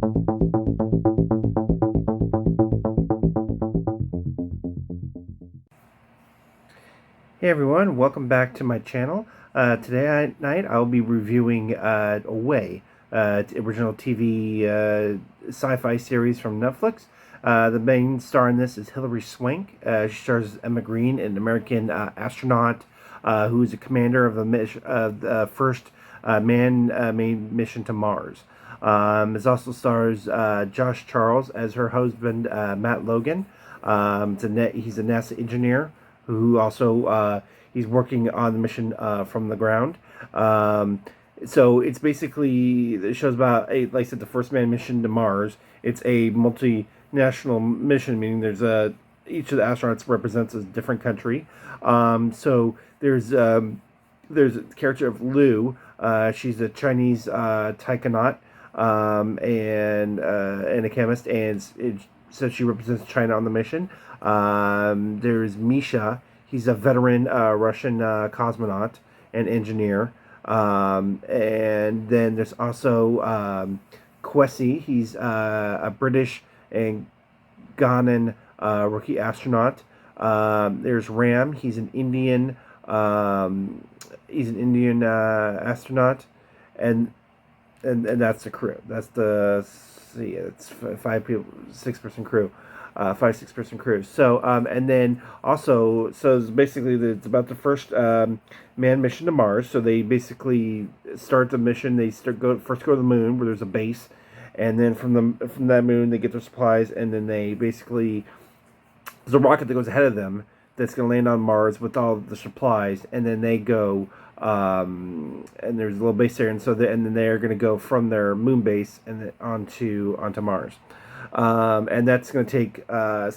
Hey everyone, welcome back to my channel. Today night I'll be reviewing Away, original TV sci-fi series from Netflix. The main star in this is Hilary Swank. She stars as Emma Green, an American astronaut who is a commander of the first man-made mission to Mars. It also stars Josh Charles as her husband, Matt Logan. He's a NASA engineer who also he's working on the mission from the ground. So it's basically, it shows about like I said, the first man mission to Mars. It's a multinational mission, meaning each of the astronauts represents a different country. So there's a character of Lu. She's a Chinese taikonaut and a chemist, and so she represents China on the mission. There's Misha. He's a veteran Russian cosmonaut and engineer. And then there's also Kwesi. He's a British and Ghanaian rookie astronaut. There's Ram. He's an Indian astronaut, and that's the crew. That's the it's 5 people, 6-person crew. 5 6 person crew. So and then also, so it's basically it's about the first manned mission to Mars. So they basically start the mission. They first go to the moon where there's a base, and then from that moon they get their supplies, and then they basically, there's a rocket that goes ahead of them that's going to land on Mars with all the supplies, and then they go and there's a little base there, and and then they're going to go from their moon base and then onto Mars. And that's going to take at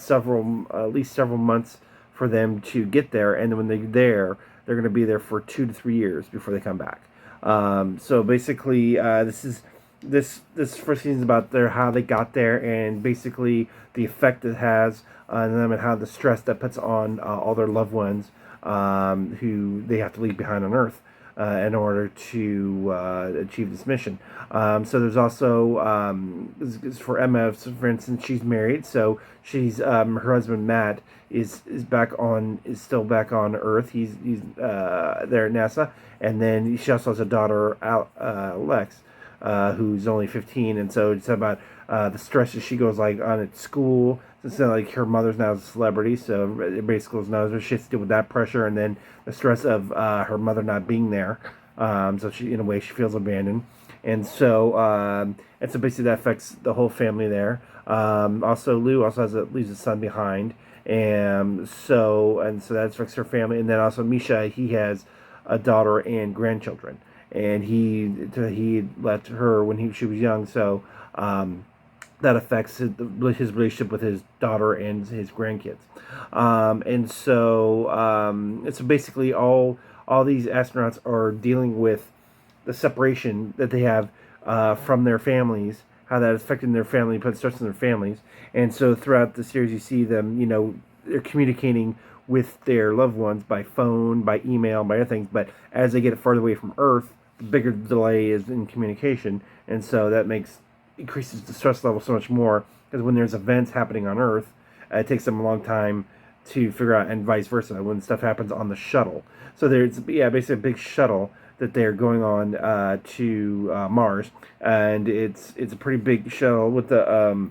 least several months for them to get there. And then when they're going to be there for 2 to 3 years before they come back. So basically, this first season is about how they got there, and basically the effect it has on them, and how the stress that puts on all their loved ones who they have to leave behind on Earth in order to achieve this mission. So there's also for Emma, for instance, she's married, so she's her husband Matt is still back on Earth. He's there at NASA, and then she also has a daughter, Lex, who's only 15, and so it's about the stresses she goes on at school. It's like her mother's now a celebrity, so everybody at school knows her. She has to deal with that pressure, and then the stress of her mother not being there. So she, in a way, she feels abandoned, and so basically that affects the whole family there. Also, Lou also leaves a son behind, and so that affects her family. And then also Misha, he has a daughter and grandchildren, and he left her when she was young, so that affects his relationship with his daughter and his grandkids. And so basically all these astronauts are dealing with the separation that they have from their families, how that affected their family, puts stress on their families. And so throughout the series, you see them, they're communicating with their loved ones by phone, by email, by other things. But as they get farther away from Earth, the bigger the delay is in communication. And so that increases the stress level so much more, because when there's events happening on Earth, it takes them a long time to figure out, and vice versa when stuff happens on the shuttle. So there's basically a big shuttle that they're going on to Mars, and it's a pretty big shuttle with the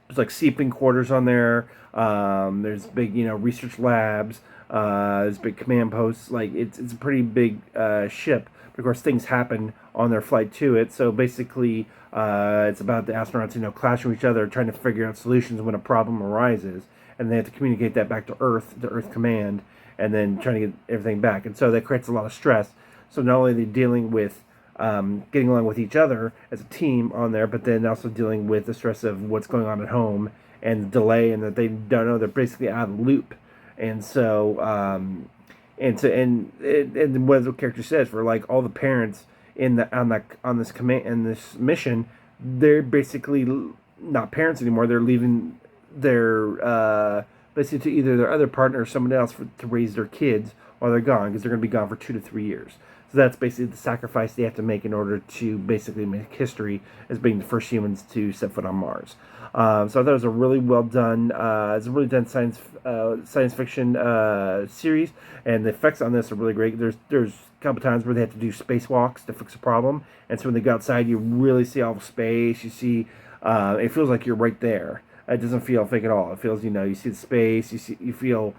there's like sleeping quarters on there. There's big research labs. There's big command posts. Like it's a pretty big ship. But of course, things happen on their flight to it. So basically, it's about the astronauts, clashing with each other, trying to figure out solutions when a problem arises, and they have to communicate that back to Earth Command, and then trying to get everything back. And so that creates a lot of stress. So not only are they dealing with getting along with each other as a team on there, but then also dealing with the stress of what's going on at home and the delay, and that they don't know, they're basically out of the loop. And so and what the character says, for like all the parents on this mission, they're basically not parents anymore. They're leaving their basically to either their other partner or someone else to raise their kids while they're gone, because they're going to be gone for 2 to 3 years. So that's basically the sacrifice they have to make in order to basically make history as being the first humans to set foot on Mars. So I thought it was a really well done, it's a really done science fiction series, and the effects on this are really great. There's a couple times where they have to do spacewalks to fix a problem, and so when they go outside, you really see all the space. You see, it feels like you're right there. It doesn't feel fake at all. It feels, you see the space. You feel.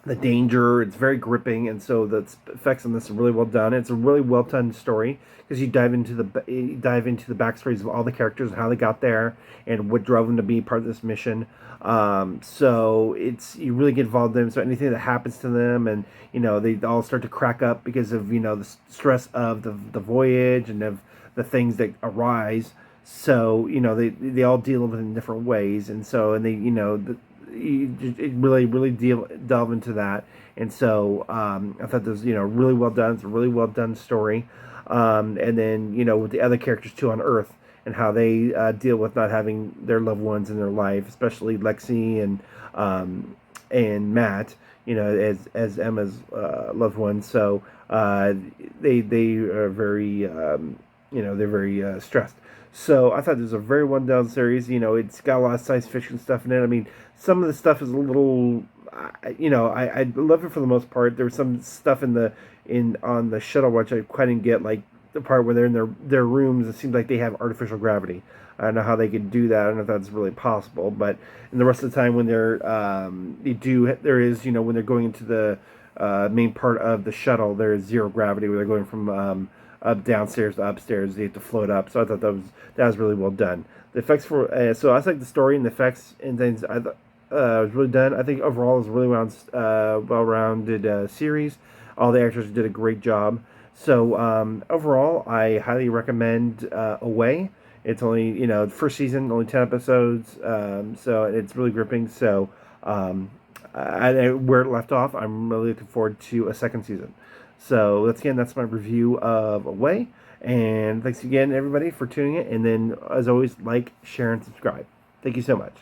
The danger. It's very gripping, and so the effects on this are really well done. It's a really well done story because you dive into the backstories of all the characters and how they got there and what drove them to be part of this mission. So you really get involved in them. So anything that happens to them, and they all start to crack up because of the stress of the voyage and of the things that arise. So they all deal with it in different ways, and so and they it really delve into that, and so I thought this really well done. It's a really well done story, and then with the other characters too on Earth and how they deal with not having their loved ones in their life, especially Lexi and Matt, as Emma's loved ones. So they are very they're very stressed. So I thought this was a very well done series. It's got a lot of science fiction stuff in it. I mean, some of the stuff is a little, I love it for the most part. There was some stuff on the shuttle which I quite didn't get, like the part where they're in their rooms. It seems like they have artificial gravity. I don't know how they could do that. I don't know if that's really possible. But in the rest of the time, when when they're going into the main part of the shuttle, there is zero gravity where they're going from up downstairs to upstairs. They have to float up. So I thought that was really well done. The effects so I like the story and the effects and things. I thought was really done. I think overall it was a really well-rounded series. All the actors did a great job. So overall, I highly recommend Away. It's only first season, only 10 episodes. So it's really gripping. So where it left off, I'm really looking forward to a second season. So that's my review of Away. And thanks again, everybody, for tuning in. And then, as always, like, share, and subscribe. Thank you so much.